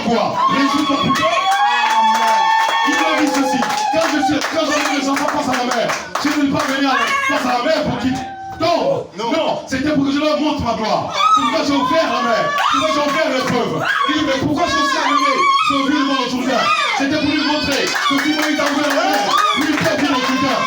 quoi? Réjouis-toi plutôt. Il m'a dit ceci. Quand j'avais des enfants face à la mer, je ne vais pas venir face à la mer pour qu'ils tombent. Non, c'était pour que je leur montre ma gloire. C'est pourquoi j'ai offert la mer. C'est pourquoi j'ai offert l'épreuve. Il dit, mais pourquoi je suis arrivé sur le ville dans le Jourdain? C'était pour lui montrer que si moi il t'a ouvert la mer, lui il peut vivre au Jourdain.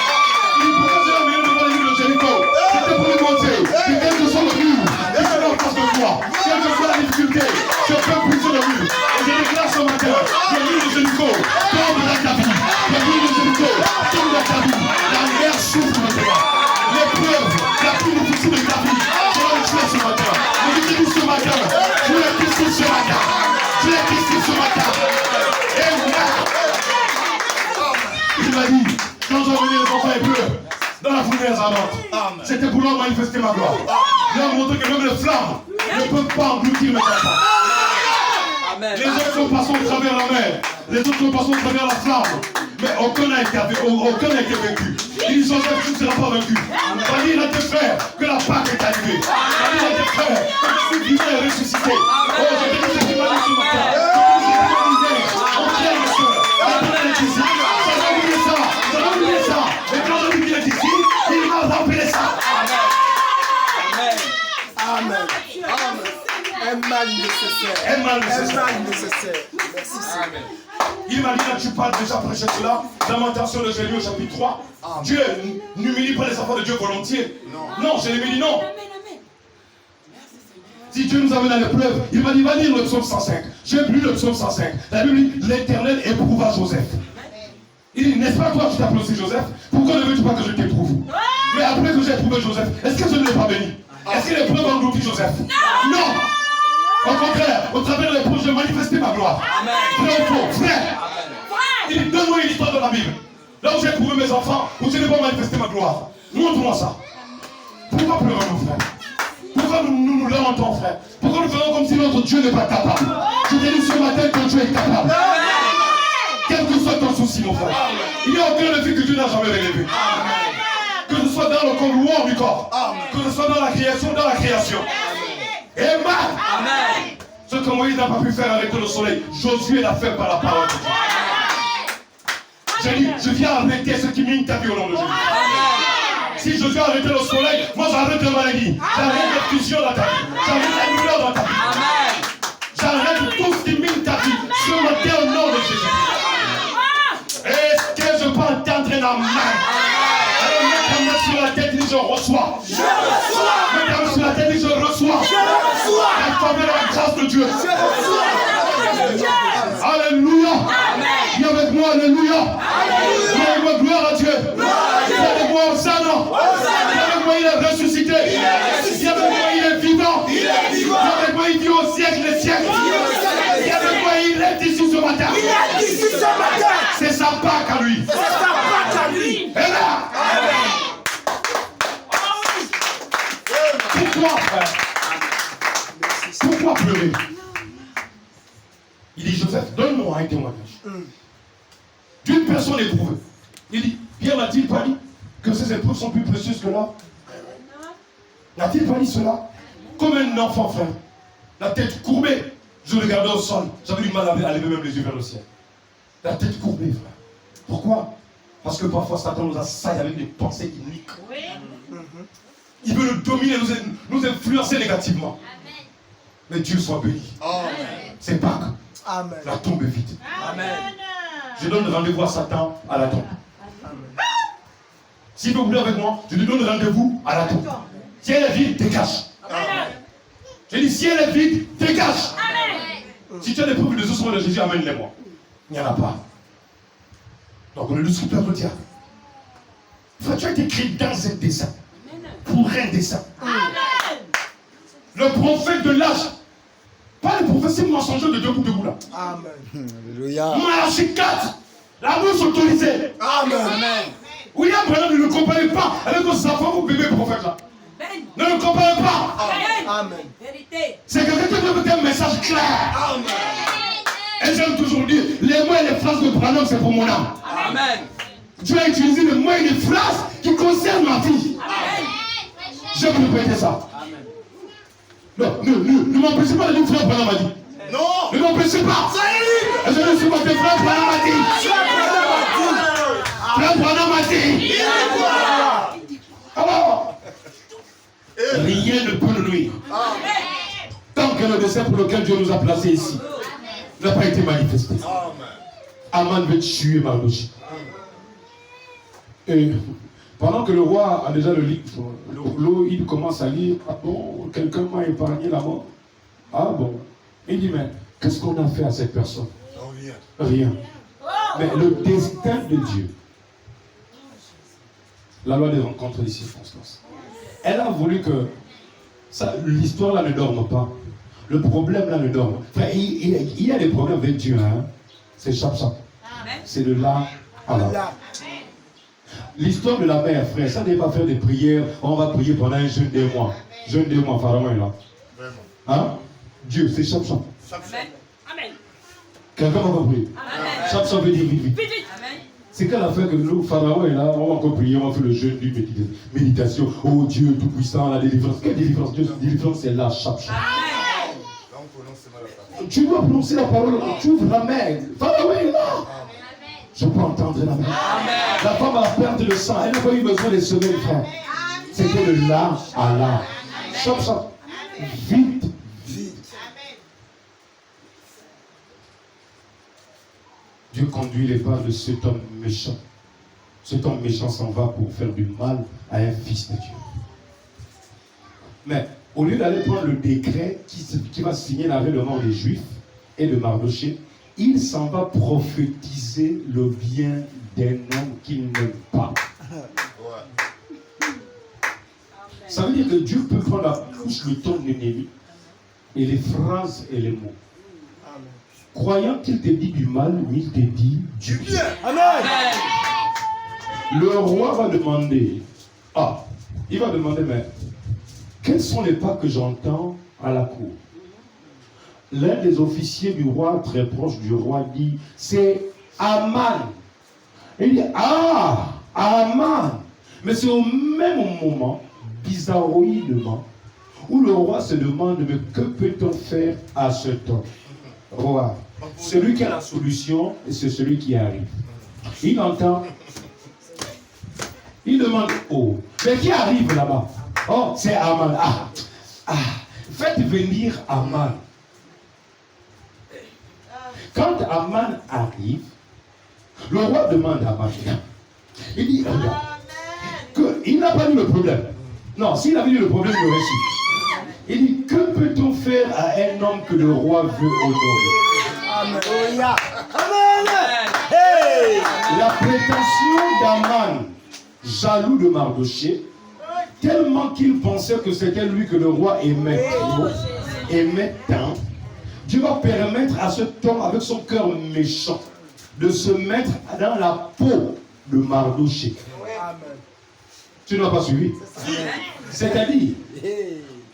Il dit, pourquoi j'ai amené devant les villes de Jéricho? C'était pour lui montrer que quel que soit le mur, il sera en face de toi. Quelle que soit la difficulté, je peux pousser le mur. Et je déclare ce matin, le mur de Jéricho tombe dans ta vie. Le mur de Jéricho tombe dans ta vie. La mer souffre maintenant. L'épreuve la plus difficile de ta vie, je vais le faire ce matin. Je te dis ce matin, je l'ai pissé ce matin. Je l'ai pissé ce matin. Et moi, il m'a dit, quand j'ai amené les enfants hébreux dans la fournaise ardente, c'était pour leur manifester ma gloire. Leur montrer que même les flammes ne peuvent pas engloutir mes enfants. Les autres sont passés au travers la mer, les autres sont passés au travers la flamme, mais aucun n'a été vaincu. Il dit Joseph, tu ne seras pas vaincu. Va dire à tes frères que la Pâque est arrivée. Va dire à tes frères que je suis vivant et ressuscité. Oh, je te dis ce qui m'a dit ce matin. On tient les soeurs, on est ici. J'avais oublié ça. Et quand je dis qu'il est ici, il m'a rappelé ça. Amen. Un mal nécessaire. Merci Seigneur. Il m'a dit, là tu parles déjà prêché cela, Lamentation de Jérémie au chapitre 3. Dieu n'humilie pas les enfants de Dieu volontiers. Non, Jérémie dit non. Si Dieu nous amène à l'épreuve, il m'a dit, va lire le psaume 105. J'ai lu le psaume 105. La Bible dit, l'Éternel éprouva Joseph. Il dit, n'est-ce pas toi qui t'appelles aussi Joseph? Pourquoi ne veux-tu pas que je t'éprouve? Mais après que j'ai éprouvé Joseph, est-ce que je ne l'ai pas béni? Est-ce que l'épreuve a englouti Joseph? Non. Au contraire, au travers de l'épreuve, j'ai manifesté ma gloire. Frère ou faux, frère. Il dit, donne-moi une histoire de la Bible. Là où j'ai éprouvé mes enfants, où je n'ai pas manifesté ma gloire. Montre-moi ça. Pourquoi pleurons-nous, frère? Pourquoi nous lamentons, frère? Pourquoi nous faisons comme si notre Dieu n'est pas capable? Je te dis ce matin que Dieu est capable. Quel que soit ton souci, mon frère. Il n'y a aucun défi que Dieu n'a jamais relevé. Que ce soit dans le couloir du corps, que ce soit dans la création, Amen. Ce que Moïse n'a pas pu faire arrêter le soleil, Josué l'a fait par la parole de Dieu. J'ai dit, je viens arrêter ce qui mine ta vie au nom de Jésus. Si Josué a arrêté le soleil, moi j'arrête la maladie, j'arrête la fusion dans ta vie, j'arrête la douleur dans ta vie. J'arrête tout ce qui mine ta vie, ce matin au nom de Jésus. Est-ce que je peux entendre la main? Alors mets ta main sur la tête et je reçois. Je reçois. Mets ta main sur la tête et je reçois. Je reçois. La faveur et la grâce de Dieu. Je reçois. Alléluia. Amen. Viens avec moi, alléluia. Alléluia. Viens avec moi, gloire à Dieu. Viens avec moi, Hosanna. Viens avec moi, il est ressuscité. Viens avec moi, il est vivant. Viens avec moi, il vit au siècle des siècles. Viens avec moi, il est ici ce matin. Il est ici ce matin. C'est sa Pâque à lui. C'est sa Pâque à lui. Et là. Pourquoi, frère? Pourquoi pleurer? Il dit, Joseph, donne-moi un témoignage d'une personne éprouvée. Il dit, Pierre n'a-t-il pas dit que ces épreuves sont plus précieuses que l'or? N'a-t-il pas dit cela? Comme un enfant, frère, la tête courbée, je regardais au sol, j'avais du mal à lever même les yeux vers le ciel. La tête courbée, frère. Pourquoi? Parce que parfois Satan nous assaille avec des pensées iniques. Il veut nous dominer, nous influencer négativement. Mais Dieu soit béni. C'est Pâques. Amen. La tombe est vide. Amen. Je donne rendez-vous à Satan à la tombe. Si vous voulez avec moi, je lui donne rendez-vous à la tombe. Si elle est vide, dégage. Je dis, si elle est vide, dégage. Si tu as des preuves des ossements de Jésus, amène-les-moi. Il n'y en a pas. Donc le scripteur de diable. Tu as été créé dans un dessein. Pour un dessein. Le prophète de l'âge. Pas le prophète, c'est mensonger de debout là. Amen. Alléluia. Malachie 4. La bouche autorisée. Amen. William Branham ne le comparez pas avec vos enfants, vos bébés prophètes là. Ne le comparez pas. Amen. C'est quelqu'un qui veut un message clair. Amen. Et j'aime toujours dire, les mots et les phrases de Branham, c'est pour mon âme. Amen. Dieu a utilisé les mots et les phrases qui concernent ma vie. Je vais vous répéter ça. Non, ne m'empêchez pas de dire frère Branham a dit. Non. Ne m'empêchez sais pas. Je ne sais pas. Frère Branham a dit. Frère Branham a dit. Alors, rien ne peut nous nuire. Tant que le dessein pour lequel Dieu nous a placés ici n'a pas été manifesté. Aman veut tuer Mardochée. Et pendant que le roi a déjà le livre, l'eau, il commence à lire. Ah bon, quelqu'un m'a épargné la mort. Ah bon. Il dit, mais qu'est-ce qu'on a fait à cette personne? Rien. Mais le destin de Dieu, la loi des rencontres des circonstances, elle a voulu que l'histoire là ne dorme pas. Le problème là ne dorme pas. Enfin, il y a des problèmes avec Dieu. Hein? C'est chap-chap. C'est de là à là. L'histoire de la mère, frère, ça n'est pas faire des prières. On va prier pendant un jeûne des mois. Jeûne des mois, Pharaon est là. Hein? Dieu, c'est chap-chap. Amen. Quelqu'un va prier. Chap-chap veut dire vite, vite. C'est qu'à la fin que nous, Pharaon est là, on va encore prier, on va faire le jeûne du méditation. Oh Dieu tout-puissant, la délivrance. Quelle délivrance? Dieu, délivrance, c'est là, chap-chap. Tu dois prononcer la parole, tu ouvres la main. Pharaon est là. Je peux entendre la main. La femme a perdu le sang, elle n'a pas eu besoin de semer le frère. C'était de là à là. Chap-chap. Vite. Dieu conduit les pas de cet homme méchant. Cet homme méchant s'en va pour faire du mal à un fils de Dieu. Mais au lieu d'aller prendre le décret qui va signer l'arrêt de mort des Juifs et de Mardochée, il s'en va prophétiser le bien d'un homme qu'il n'aime pas. Ça veut dire que Dieu peut prendre la bouche de ton ennemi et les phrases et les mots. Croyant qu'il te dit du mal, il te dit du bien. Amen. Le roi va demander, il va demander, mais quels sont les pas que j'entends à la cour? L'un des officiers du roi, très proche du roi, dit, c'est Aman. Il dit, Aman. Mais c'est au même moment, bizarroïdement, où le roi se demande, mais que peut-on faire à cet homme? Roi, celui qui a la solution, c'est celui qui arrive. Il entend, il demande, mais qui arrive là-bas? Oh, c'est Aman. Faites venir Aman. Quand Aman arrive, le roi demande à Aman. Il dit, regarde, il n'a pas dit le problème. Non, s'il avait dit le problème, il aurait su. Il dit, que peut-on faire à un homme que le roi veut honorer? Amen. Amen. Hey. La prétention d'Aman, jaloux de Mardochée, tellement qu'il pensait que c'était lui que le roi aimait trop, aimait tant, Dieu va permettre à cet homme, avec son cœur méchant, de se mettre dans la peau de Mardochée. Tu n'as pas suivi? C'est-à-dire,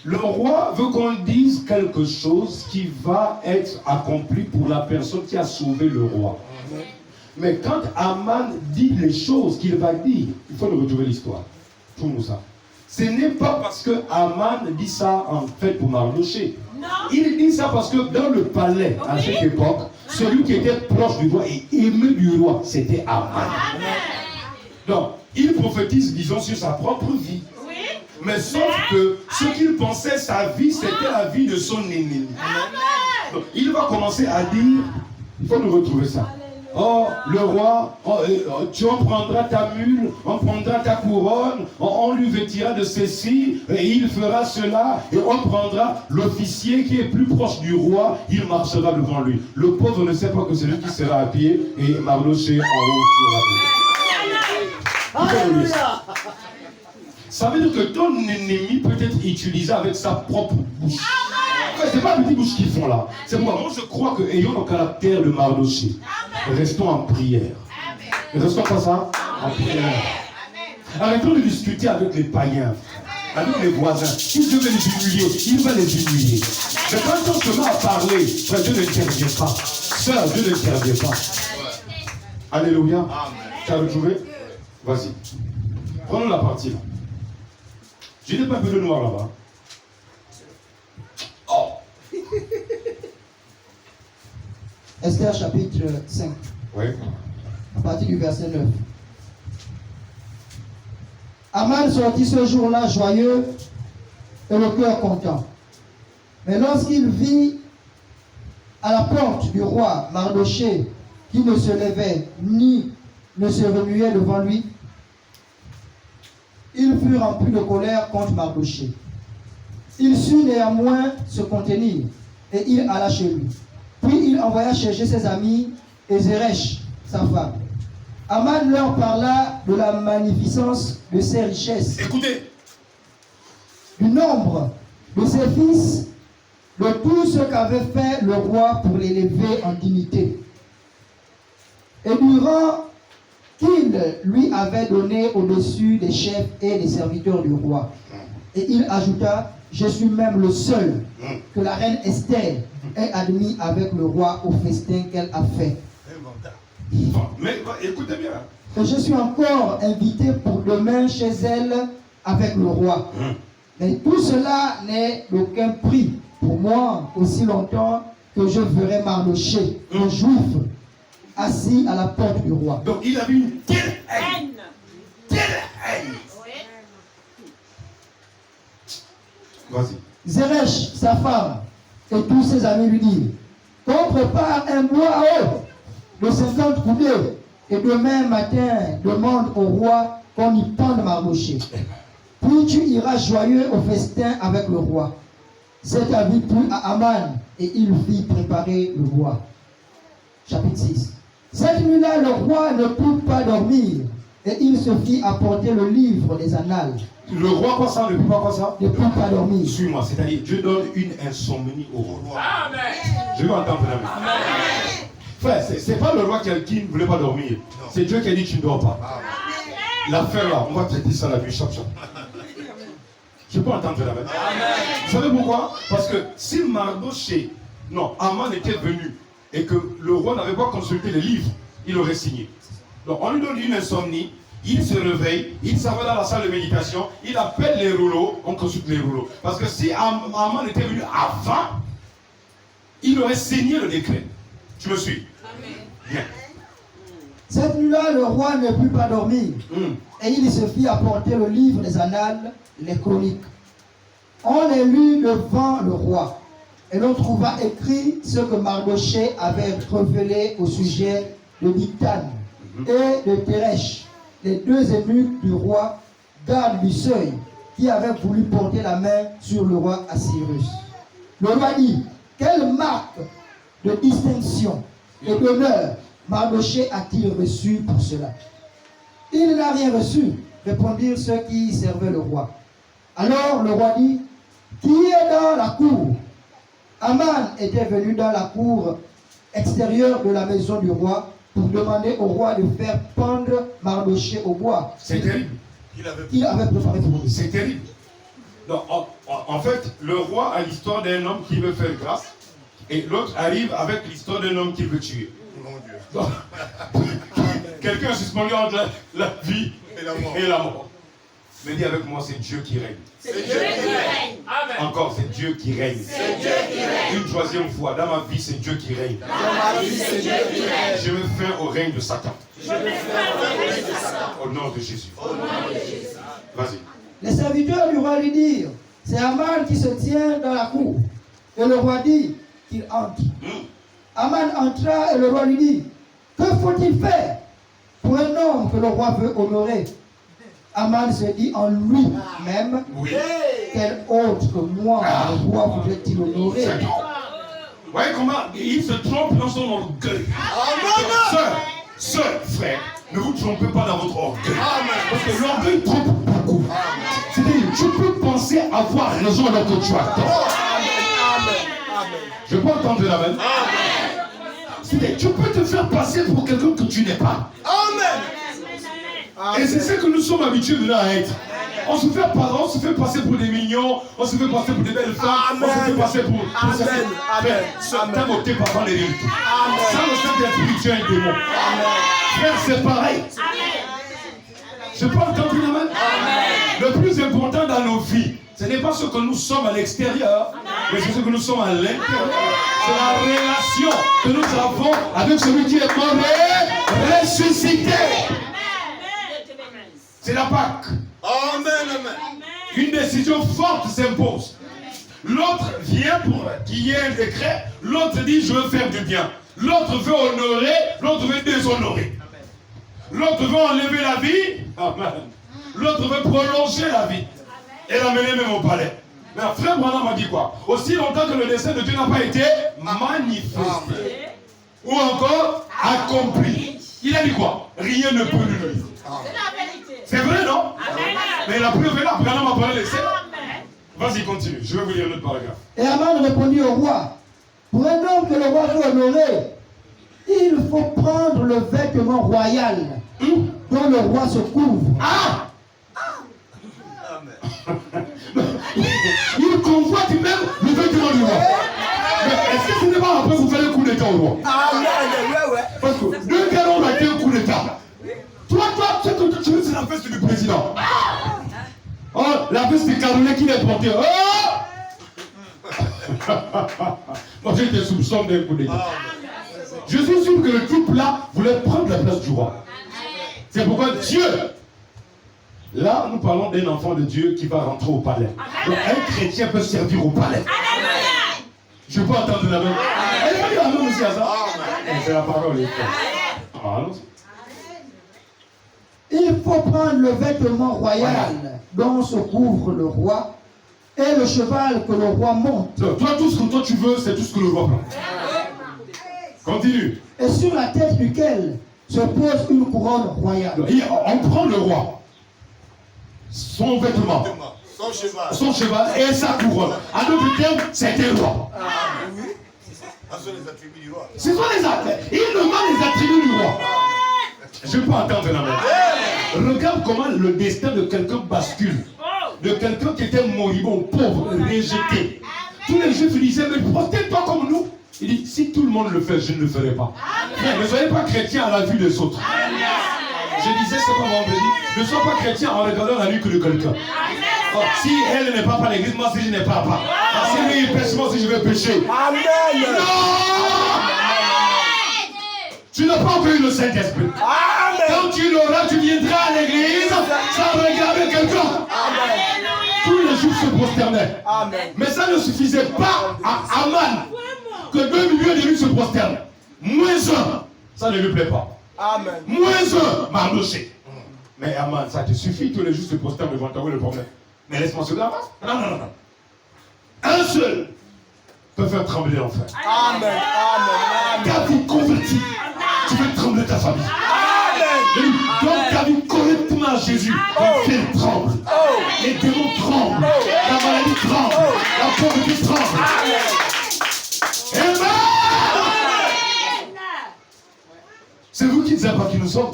le roi veut qu'on dise quelque chose qui va être accompli pour la personne qui a sauvé le roi. Mais quand Aman dit les choses qu'il va dire, il faut nous retrouver l'histoire. Pour nous ça. Ce n'est pas parce que Aman dit ça en fait pour Mardochée. Il dit ça parce que dans le palais, à cette époque, celui qui était proche du roi et aimé du roi, c'était Aman. Donc, il prophétise, disons, sur sa propre vie. Mais sauf que ce qu'il pensait, sa vie, c'était la vie de son ennemi. Donc, il va commencer à dire, il faut nous retrouver ça. Oh, le roi, tu en prendras ta mule, on prendra ta couronne, on lui vêtira de ceci, et il fera cela, et on prendra l'officier qui est plus proche du roi, il marchera devant lui. Le pauvre ne sait pas que c'est lui qui sera à pied, et Mardochée en haut sur la tête. Ça veut dire que ton ennemi peut être utilisé avec sa propre bouche. Enfin, c'est pas la petite bouche qu'ils font là. C'est pourquoi moi je crois que ayons le caractère de Mardochée. Restons en prière. Restons pas ça? En prière. Arrêtons de discuter avec les païens, avec les voisins. Si Dieu veut les humilier, il va les humilier. Mais quand on se met à parler, frère, Dieu n'intervient pas. Sœur, Dieu n'intervient pas. Alléluia. Tu as retrouvé? Vas-y. Prenons la partie là. Je n'ai pas un peu de noir là-bas. Oh. Esther chapitre 5, Oui. à partir du verset 9. Aman sortit ce jour-là joyeux et le cœur content. Mais lorsqu'il vit à la porte du roi Mardochée qui ne se levait ni ne se remuait devant lui, il fut rempli de colère contre Mardochée. Il sut néanmoins se contenir et il alla chez lui. Puis il envoya chercher ses amis et Zeresh, sa femme. Aman leur parla de la magnificence de ses richesses. Écoutez. Du nombre de ses fils, de tout ce qu'avait fait le roi pour l'élever en dignité, et du rang qu'il lui avait donné au-dessus des chefs et des serviteurs du roi. Et il ajouta, je suis même le seul que la reine Esther ait admis avec le roi au festin qu'elle a fait. Mais écoutez bien. Et je suis encore invité pour demain chez elle avec le roi. Mais tout cela n'est d'aucun prix pour moi aussi longtemps que je verrai Mardochée, un juif, assis à la porte du roi. Donc il avait une telle haine. Telle haine. Vas-y. Zeresh, sa femme, et tous ses amis lui disent, qu'on prépare un bois à eau de 50 coudées, et demain matin, demande au roi qu'on y pende Mardochée. Puis tu iras joyeux au festin avec le roi. Cet avis plut à Aman, et il fit préparer le bois. Chapitre 6. Cette nuit-là, le roi ne put pas dormir, et il se fit apporter le livre des annales. Le roi, quoi ça? Ne peut pas quoi ça? Ne put pas dormir. Suis-moi, c'est-à-dire Dieu donne une insomnie au roi. Amen. Je veux entendre la main. Frère, c'est pas le roi qui ne voulait pas dormir. C'est Dieu qui a dit tu ne dors pas. L'affaire là, on va traiter ça la nuit chaque jour. Je peux entendre la main. Vous savez pourquoi? Parce que si Mardochée, non, Aman était venu et que le roi n'avait pas consulté les livres, il aurait signé. Donc on lui donne une insomnie, il se réveille, il s'en va dans la salle de méditation, il appelle les rouleaux, on consulte les rouleaux. Parce que si Aman était venu avant, il aurait signé le décret. Tu me suis? Bien. Cette nuit-là, le roi ne put pas dormir, et il se fit apporter le livre des annales, les chroniques. On les lut devant le roi, et l'on trouva écrit ce que Mardochée avait révélé au sujet de Bigtan et de Teresh, les deux eunuques du roi, gardes du seuil, qui avaient voulu porter la main sur le roi Assyrus. Le roi dit, quelle marque de distinction et d'honneur Mardochée a-t-il reçu pour cela? Il n'a rien reçu, répondirent ceux qui servaient le roi. Alors le roi dit, qui est dans la cour? Aman était venu dans la cour extérieure de la maison du roi pour demander au roi de faire pendre Mardochée au bois. C'est terrible. Il avait préparé pour lui. C'est terrible. Donc, en fait, le roi a l'histoire d'un homme qui veut faire grâce et l'autre arrive avec l'histoire d'un homme qui veut tuer. Donc, quelqu'un a suspendu entre la vie et la mort. Mais dis avec moi, c'est Dieu qui règne. C'est Dieu qui règne. Amen. Encore, c'est Dieu qui règne. C'est Dieu qui règne. Une troisième fois, dans ma vie, c'est Dieu qui règne. Dans ma vie, c'est Dieu qui règne. Je me fais au règne de Satan. Je me fais au règne de Satan. Au nom de Jésus. Au nom de Jésus. Vas-y. Les serviteurs du roi lui dirent, c'est Aman qui se tient dans la cour. Et le roi dit qu'il entre. Aman entra et le roi lui dit, que faut-il faire pour un homme que le roi veut honorer? Aman se dit en lui-même, Oui. quel autre que moi, le roi voudrait-il honorer? Vous voyez comment il se trompe dans son orgueil. Sœur, frère, ne vous trompez pas dans votre orgueil. Parce que l'orgueil trompe beaucoup. C'est-à-dire, tu peux penser avoir raison alors que tu as tort. Je peux entendre la main. C'est-à-dire, tu peux te faire passer pour quelqu'un que tu n'es pas. Et c'est ce que nous sommes habitués maintenant à être. On se fait passer pour des mignons, on se fait passer pour des belles femmes, on se fait passer pour certains motés par les réalités. Sans le Saint-Esprit, tu es un démon. Frère, c'est pareil. Je peux entendre la main. Le plus important dans nos vies, ce n'est pas ce que nous sommes à l'extérieur, mais c'est ce que nous sommes à l'intérieur. C'est la relation que nous avons avec celui qui est mort et ressuscité. C'est la Pâque. Amen. Une décision forte s'impose. L'autre vient pour qu'il y ait un décret. L'autre dit je veux faire du bien. L'autre veut honorer, l'autre veut déshonorer. L'autre veut enlever la vie. Amen. L'autre veut prolonger la vie. Et l'amener même au palais. Mais frère Branham m'a dit quoi? Aussi longtemps que le dessein de Dieu n'a pas été manifesté. Ou encore accompli. Il a dit quoi? Rien ne peut le nuire. C'est la vérité. C'est vrai, non? Amen. Mais la preuve est là. Branham a parlé l'essai. Vas-y, continue. Je vais vous lire l'autre paragraphe. Et Aman répondit au roi, pour un homme que le roi veut honorer, il faut prendre le vêtement royal dont le roi se couvre. Ah! Il convoite même le vêtement du roi. Mais est-ce que ce n'est pas après vous faire un coup d'état au roi? Parce que deux gars ont raté un coup d'état. Toi, ce que tu veux, c'est la veste du président. Oh, la veste de Caroline qui l'est portée. Oh! Moi, j'ai des soupçons d'un coup d'état. Je suis sûr que le type là voulait prendre la place du roi. C'est pourquoi Dieu. Là, nous parlons d'un enfant de Dieu qui va rentrer au palais. Donc, un chrétien peut servir au palais. Je peux entendre la main. Elle va dire la main aussi à ça. C'est la parole. Allons-y. Il faut prendre le vêtement royal dont se couvre le roi et le cheval que le roi monte. Donc, toi, tout ce que toi tu veux, c'est tout ce que le roi prend. Continue. Et sur la tête duquel se pose une couronne royale. Donc, on prend le roi, son vêtement, son cheval et sa couronne. À d'autres termes, c'était le roi. Ce sont les attributs du roi. Ce sont les attributs. Il demande les attributs du roi. Je peux entendre la main. Regarde comment le destin de quelqu'un bascule. De quelqu'un qui était moribond, pauvre, rejeté. Tous les Juifs disaient, mais prosterne-toi comme nous. Il dit, si tout le monde le fait, je ne le ferai pas. Frère, ne soyez pas chrétien à la vue des autres. Je disais, c'est pas vendredi, ne sois pas chrétien en regardant la vue que de quelqu'un. Oh, si elle n'est pas à l'église, moi si je n'ai pas. Si lui il pêche, moi si je vais pécher. Amen. Non! Tu n'as pas encore eu le Saint-Esprit. Quand tu l'auras, tu viendras à l'église sans regarder quelqu'un. Tous les jours se prosternaient. Mais ça ne suffisait pas à Aman que 2 millions de lui se prosternent. Moins un, ça ne lui plaît pas. Moins un, Mardoché. Mais Aman, ça te suffit, tous les jours se prosternent devant toi, où est le problème? Mais laisse-moi se graver. Non. Un seul peut faire trembler l'enfer. Ta vie convertie, tu fais trembler ta famille. Donc ta vie correctement à Jésus, on fait le tremble. Les démons tremblent, la maladie tremble, la pauvreté tremble. Amen. C'est vous qui ne savez pas qui nous sommes.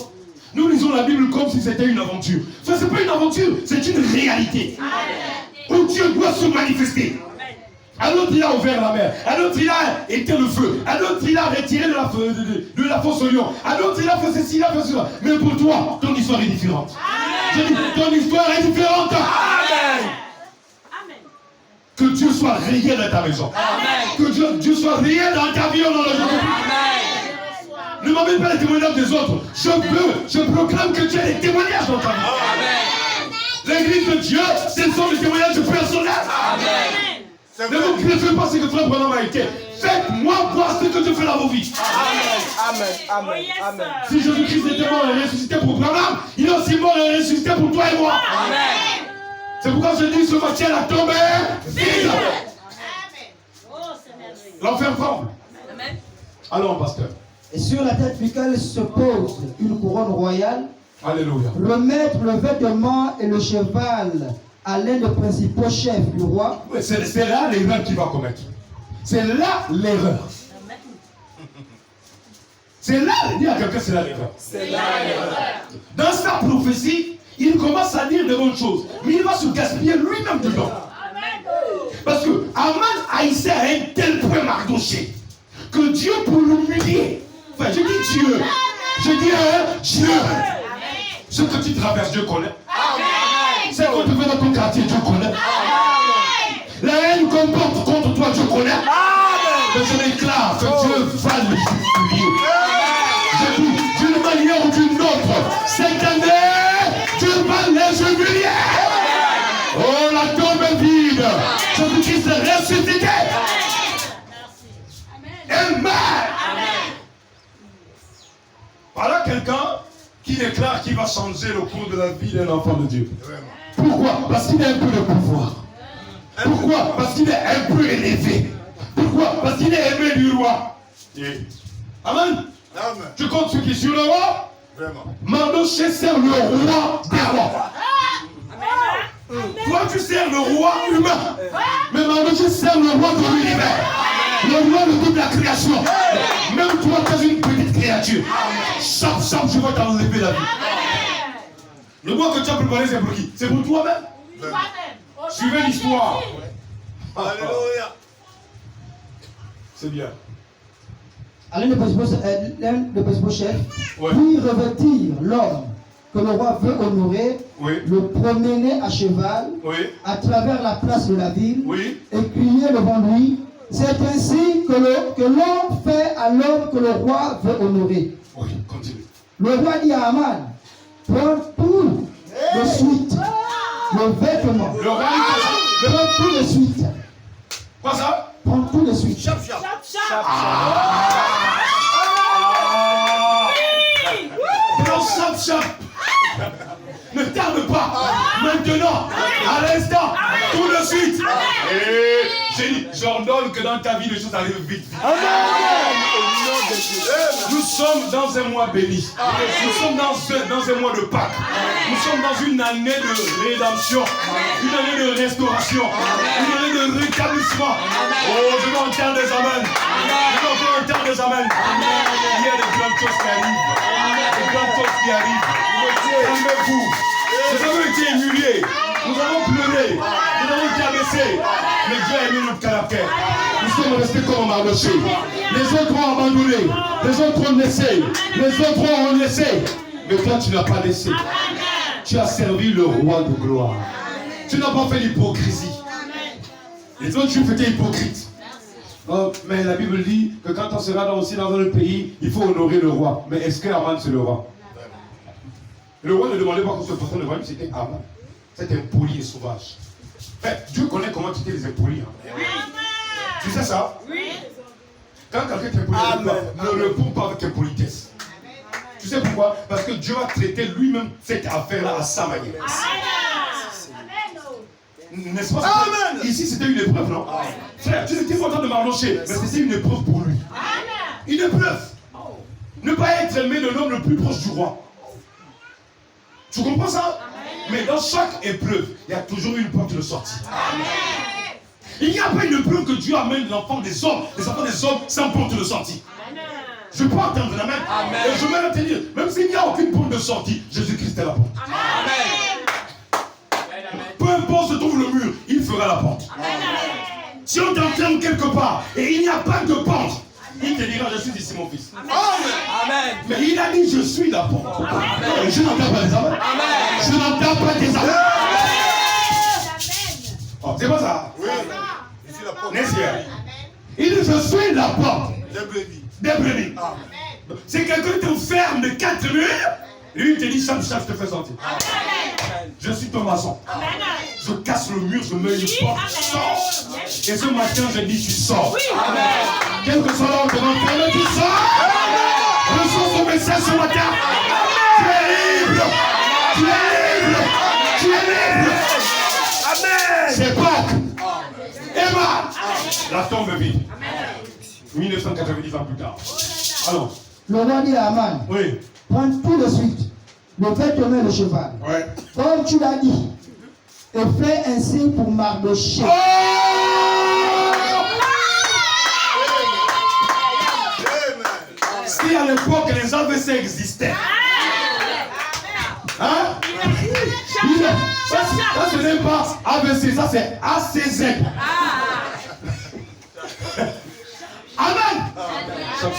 Nous lisons la Bible comme si c'était une aventure. Ça, c'est pas une aventure, c'est une réalité. Où Dieu doit se manifester. Un autre, il a ouvert la mer. Un autre, il a éteint le feu. Un autre, il a retiré de la fosse au lion. Un autre, il a fait ceci, il a fait cela. Mais pour toi, ton histoire est différente. Je dis, ton histoire est différente. Que Dieu soit réel dans ta maison. Que Dieu soit réel dans ta vie au nom de Jésus. Ne m'amène pas les témoignages des autres. Je proclame que tu as des témoignages dans ta vie. L'église de Dieu, ce sont des témoignages personnels. Ne vous préférez pas ce que frère Branham a été. Faites-moi voir ce que Dieu fait dans vos vies. Si Jésus-Christ était mort et ressuscité pour Branham, il est aussi mort et ressuscité pour toi et moi. C'est pourquoi je dis ce matin, la tombe est vide. L'enfer tremble. Allons, pasteur. Et sur la tête duquel se pose une couronne royale, Alléluia. remettre le vêtement et le cheval à l'un des principaux chefs du roi. Oui, c'est là l'erreur qu'il va commettre. C'est là l'erreur. C'est là, dis à quelqu'un, c'est là l'erreur. Dans sa prophétie, il commence à dire de bonnes choses, mais il va se gaspiller lui-même dedans. Parce que Aman haïssait à un tel point Mardoché que Dieu, pour l'humilier, enfin, je dis Dieu, je dis Dieu, ce que tu traverses, Dieu connaît. Ce qu'on te fait dans ton quartier, Dieu connaît. La haine qu'on porte contre toi, Dieu connaît. Mais je déclare que Dieu va le justifier. Je dis, d'une manière ou d'une autre, cette année, Dieu va les humilier. Oh, la tombe est vide. Jésus-Christ est ressuscité. Amen. Voilà quelqu'un qui déclare qu'il va changer le cours de la vie d'un enfant de Dieu. Pourquoi? Parce qu'il a un peu de pouvoir. Pourquoi? Parce qu'il est un peu élevé. Pourquoi? Parce qu'il est aimé du roi. Amen. Tu comptes ce qui est sur le roi? Mardochée sert le roi des rois. Toi tu sers le roi humain. Mais Mardochée sert le roi de l'univers. Le roi de toute la création. Même toi tu es une petite créature. Chap, je vais t'enlever la vie. Le roi que tu as préparé c'est pour qui? C'est pour toi-même. Suivez l'histoire. Alléluia. C'est bien. L'un des principaux chefs, Ouais. puis revêtir l'homme que le roi veut honorer, Oui. le promener à cheval Oui. à travers la place de la ville Oui. et crier devant lui. C'est ainsi que l'on fait à l'homme que le roi veut honorer. Oui, continue. Le roi dit à Aman, prends tout de suite le vêtement. Le roi Prends tout de suite. Quoi ça? Prends tout de suite. Chap. Prends chap. Ne tarde pas. Maintenant, à l'instant, tout de suite. Et j'ai dit, j'ordonne que dans ta vie, les choses arrivent vite. Nous sommes dans un mois béni. Nous sommes dans un mois de Pâques. Nous sommes dans une année de rédemption, une année de restauration, une année de rétablissement. Oh, je veux entendre des amens. Je veux entendre des amens. Il y a des grandes choses qui arrivent. Des grandes choses qui arrivent. Calmez-vous. Nous avons été humiliés. Nous avons pleuré. Nous avons été abaissés. Mais Dieu a aimé notre caractère. Nous sommes restés comme Mardochée. Les autres ont abandonné. Les autres ont laissé. Les autres ont laissé. Mais toi, tu n'as pas laissé. Tu as servi le roi de gloire. Tu n'as pas fait l'hypocrisie. Les autres juifs étaient hypocrites. Oh, mais la Bible dit que quand on sera aussi dans un autre pays, il faut honorer le roi. Mais est-ce que Aman c'est le roi? Le roi ne demandait pas qu'on se fasse le royaume, c'était Aman. C'était impoli et sauvage. Mais Dieu connaît comment quitter les impolis. Hein. Tu sais ça? Oui. Quand quelqu'un est impoli, ne réponds pas avec impolitesse. Tu sais pourquoi? Parce que Dieu a traité lui-même cette affaire-là à sa manière. N'est-ce pas? Amen. Ici, c'était une épreuve, non? Frère, tu étais content de Mardochée, mais c'était une épreuve pour lui. Une épreuve. Ne pas être aimé de l'homme le plus proche du roi. Tu comprends ça? Mais dans chaque épreuve, il y a toujours une porte de sortie. Il n'y a pas une épreuve que Dieu amène l'enfant des hommes, les enfants des hommes sans porte de sortie. Je peux entendre la main. Et je vais te dire, même s'il n'y a aucune porte de sortie, Jésus-Christ est la porte. Peu importe où se trouve le mur, il fera la porte. Si on t'enferme quelque part et il n'y a pas de porte, il te dira, je suis ici mon fils. Amen. Mais il a dit, je suis la porte. Je n'entends pas des amens. Je n'entends pas des amens. Oh, c'est pas ça? Oui. Je suis la porte. N'est-ce pas? Il dit, je suis la porte des brebis. Si quelqu'un te ferme de 4 murs, lui il te dit, chaque je te fais sortir. Je suis ton maçon. Je casse le mur, je mets une porte, sors. Et ce matin, je dis, tu sors. Quel que soit là, on te renferme, tu sors. Reçois ce message ce matin. Tu es libre. Tu es libre. Tu es libre. Amen. C'est Pâques. Emma. La tombe est vide. 1990 ans plus tard. Alors. Le roi dit à Aman, Oui. prends tout de suite le vêtement et le cheval. Ouais. Comme tu l'as dit, et fais ainsi pour Mardochée. Si à l'époque les AVC existaient. Hein? Ça ce n'est pas AVC, ça c'est ACZ. Amen.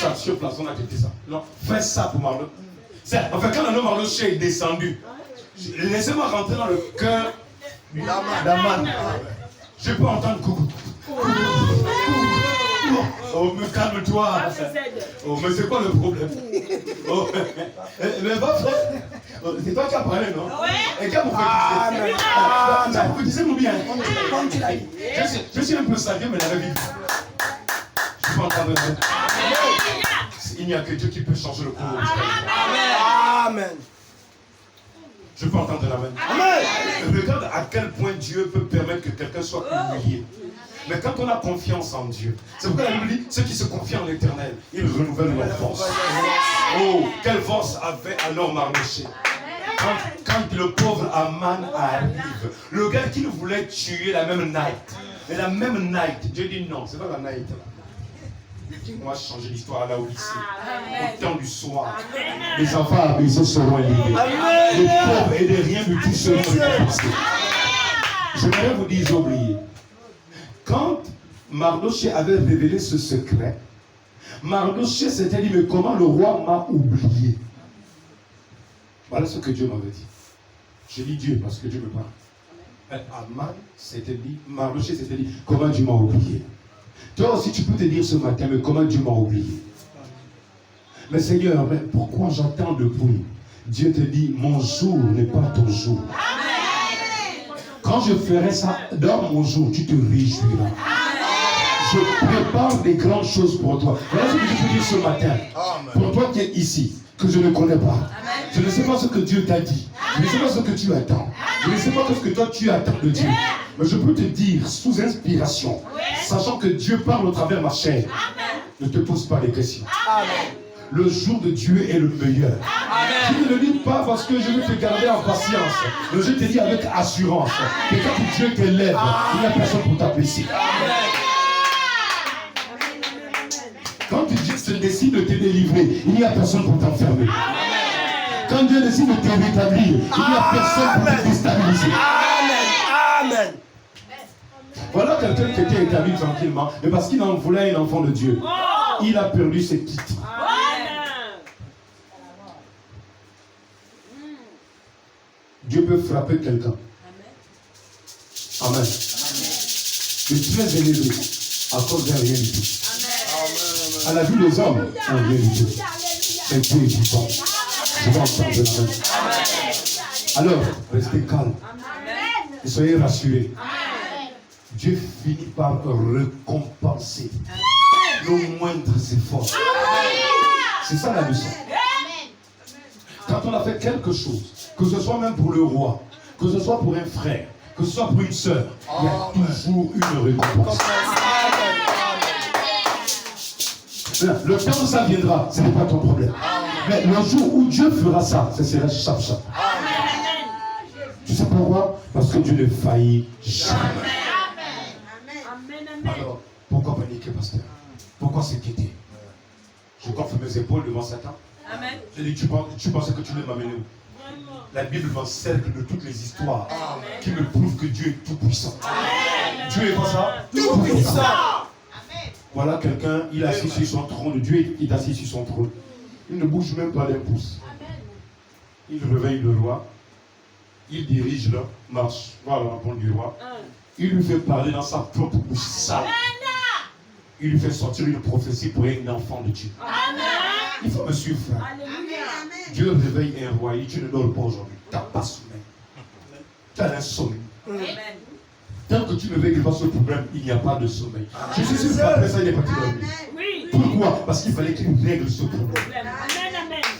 Chaque sur place, on a dit ça. Non, fais ça pour Mardochée. Enfin, quand le nom Mardochée est descendu, laissez-moi rentrer dans le cœur d'Aman. Je peux entendre coucou. Oh, mais calme-toi. Oh, mais c'est quoi le problème? Oh, mais va, frère. Oh, c'est toi qui as parlé, non? Et qui a prophétisé? Vous bien. Je suis un peu salué, mais la vie. Je suis pas en train de dire. Il n'y a que Dieu qui peut changer le cours. Amen. Je peux entendre l'amen. Regarde à quel point Dieu peut permettre que quelqu'un soit humilié. Mais quand on a confiance en Dieu, c'est pourquoi la Bible dit, ceux qui se confient en l'Éternel, ils renouvellent leur force. Oh, quelle force avait alors Mardochée. Quand le pauvre Aman arrive, le gars qui voulait tuer la même night, et la même night, Dieu dit non, c'est pas la night là. Moi, je changeais l'histoire là au lycée. Au temps du soir, les enfants abaissés seront élevés. Les pauvres et les rien du tout seront récompensés. J'aimerais vous dire, j'ai oublié. Quand Mardochée avait révélé ce secret, Mardochée s'était dit, mais comment le roi m'a oublié? Voilà ce que Dieu m'avait dit. J'ai dit Dieu parce que Dieu me parle. Aman s'était dit, Mardochée s'était dit, comment Dieu m'a oublié? Toi aussi tu peux te dire ce matin, mais comment Dieu m'a oublié? Mais Seigneur, mais pourquoi j'attends depuis? Dieu te dit, mon jour n'est pas ton jour. Quand je ferai ça dans mon jour, tu te réjouiras. Je prépare des grandes choses pour toi. Voilà ce que je peux dire ce matin. Pour toi qui es ici, que je ne connais pas. Je ne sais pas ce que Dieu t'a dit. Je ne sais pas ce que tu attends. Je ne sais pas ce que toi tu attends de Dieu. Mais je peux te dire, sous inspiration, sachant que Dieu parle au travers de ma chair, ne te pose pas des questions. Le jour de Dieu est le meilleur. Je ne le dis pas parce que je veux te garder en patience. Mais je te dis avec assurance que quand Dieu t'élève, il n'y a personne pour t'abaisser. Quand Dieu se décide de te délivrer, il n'y a personne pour t'enfermer. Quand Dieu décide de te rétablir, il n'y a personne pour te déstabiliser. Amen. Voilà quelqu'un qui était établi tranquillement, mais parce qu'il en voulait un enfant de Dieu, il a perdu ses titres. Dieu peut frapper quelqu'un. Amen. Mais très élevé à cause d'un rien du tout. À la vue des hommes, un rien du tout. C'est Dieu qui parle. Je vais entendre la main. Alors, restez calme. Et soyez rassurés. Dieu finit par récompenser nos moindres efforts. C'est ça la leçon. Quand on a fait quelque chose, que ce soit même pour le roi, que ce soit pour un frère, que ce soit pour une sœur, il y a toujours une récompense. Le temps où ça viendra, ce n'est pas ton problème. Mais le jour où Dieu fera ça, ce sera chap-chap. Tu sais pourquoi? Parce que Dieu ne faillit jamais. Alors, pourquoi paniquer, pasteur? Pourquoi s'inquiéter? Je gonfle mes épaules devant Satan. Je dis, tu pensais que tu ne m'amener où? La Bible m'encercle de toutes les histoires qui me prouvent que Dieu est tout puissant. Dieu est quoi ça? Tout puissant. Voilà quelqu'un, il est assis sur son trône. Dieu est assis sur son trône. Il ne bouge même pas d'un pouce. Il réveille le roi. Il dirige la marche. Voilà la réponse du roi. Il lui fait parler dans sa propre bouche sale. Il lui fait sortir une prophétie pour un enfant de Dieu. Il faut me suivre, frère. Dieu réveille un roi. Il dit, tu ne dors pas aujourd'hui. Tu n'as pas sommeil. Tu as insomnie. Tant que tu ne règles pas ce problème, il n'y a pas de sommeil. Je suis sûr qu'après ça, il est parti dormir. Pourquoi? Parce qu'il fallait qu'il règle ce problème.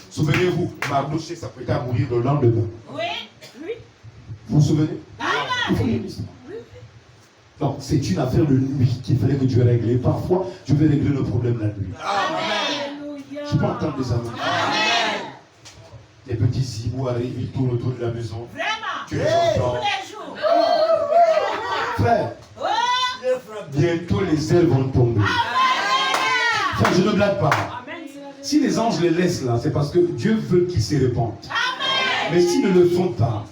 Souvenez-vous, Mardochée s'apprêtait à mourir le lendemain. Vous vous souvenez? Il faut une histoire. Donc, c'est une affaire de nuit qu'il fallait que Dieu règle. Et parfois, Dieu veut régler le problème la nuit. Je peux entendre des amis. Les petits zibous arrivent, ils tournent autour de la maison. Tu les entends. Frère, bientôt les ailes vont tomber. Frère, je ne blague pas. Si les anges les laissent là, c'est parce que Dieu veut qu'ils se répandent. Mais s'ils ne le font pas,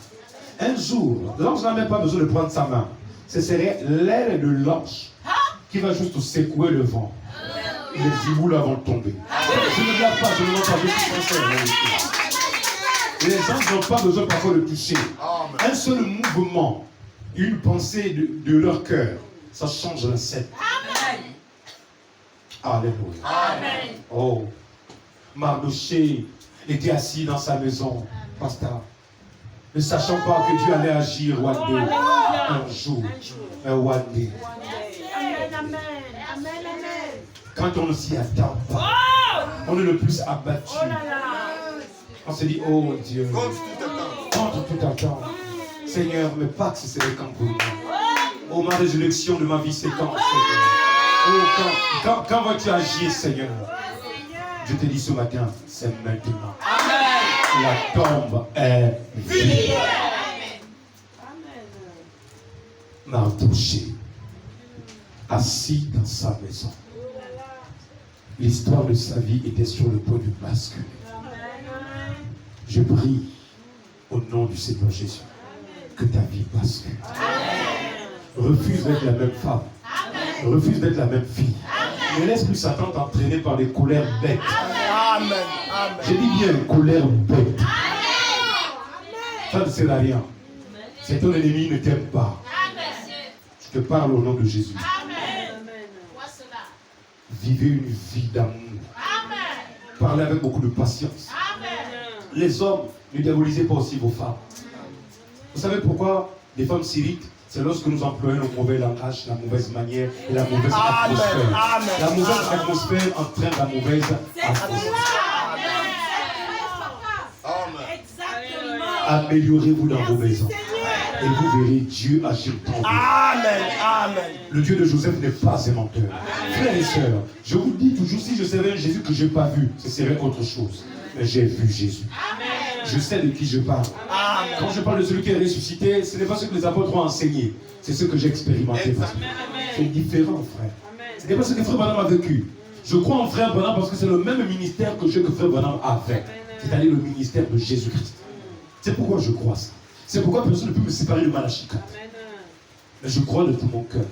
un jour, l'ange n'a même pas besoin de prendre sa main. Ce serait l'aile de l'ange qui va juste secouer le vent. Et les zibous là vont tomber. Je ne blague pas, je ne mens pas, je suis sincère. Les anges n'ont pas besoin parfois de toucher. Un seul mouvement, une pensée de leur cœur, ça change la scène. Alléluia. Amen. Oh, Mardochée était assis dans sa maison, pasteur, ne sachant pas que Dieu allait agir one day, un jour, un one day. Amen, amen. Amen, amen. Quand on ne s'y attend pas, on est le plus abattu. Oh là là. On se dit, oh Dieu, Contre tout attend. contre tout attend. Seigneur, mais pas que ce serait quand pour moi. Oh, ma résurrection de ma vie, c'est quand, Seigneur. Oh, quand vas-tu agir, Seigneur? Je te dis ce matin, c'est maintenant. La tombe est vide. Mardochée, assis dans sa maison. L'histoire de sa vie était sur le point de basculer. Je prie au nom du Seigneur Jésus que ta vie bascule. Refuse d'être la même femme. Refuse d'être la même fille. Ne laisse plus Satan t'entraîner par des colères bêtes. Amen. Amen. Je dis bien colère bête. Ça ne sert à rien. C'est ton ennemi, il ne t'aime pas. Je te parle au nom de Jésus. Vivez une vie d'amour. Parlez avec beaucoup de patience. Les hommes, ne diabolisez pas aussi vos femmes. Vous savez pourquoi les femmes s'irritent? C'est lorsque nous employons le mauvais langage, la mauvaise manière et la mauvaise atmosphère. Amen. La mauvaise atmosphère entraîne la mauvaise atmosphère. Amen. Améliorez-vous dans vos maisons. Et vous verrez Dieu agir pour vous. Amen. Amen. Le Dieu de Joseph n'est pas un menteur. Frères et sœurs, je vous dis toujours, si je savais un Jésus que je n'ai pas vu, ce serait autre chose. Mais j'ai vu Jésus. Je sais de qui je parle. Amen. Quand je parle de celui qui est ressuscité, ce n'est pas ce que les apôtres ont enseigné. C'est ce que j'ai expérimenté. C'est différent, frère. Ce n'est pas ce que frère Branham a vécu. Je crois en frère Branham parce que c'est le même ministère que frère Branham avait. C'est-à-dire le ministère de Jésus-Christ. C'est pourquoi je crois ça. C'est pourquoi personne ne peut me séparer de Malachi 4. Mais je crois de tout mon cœur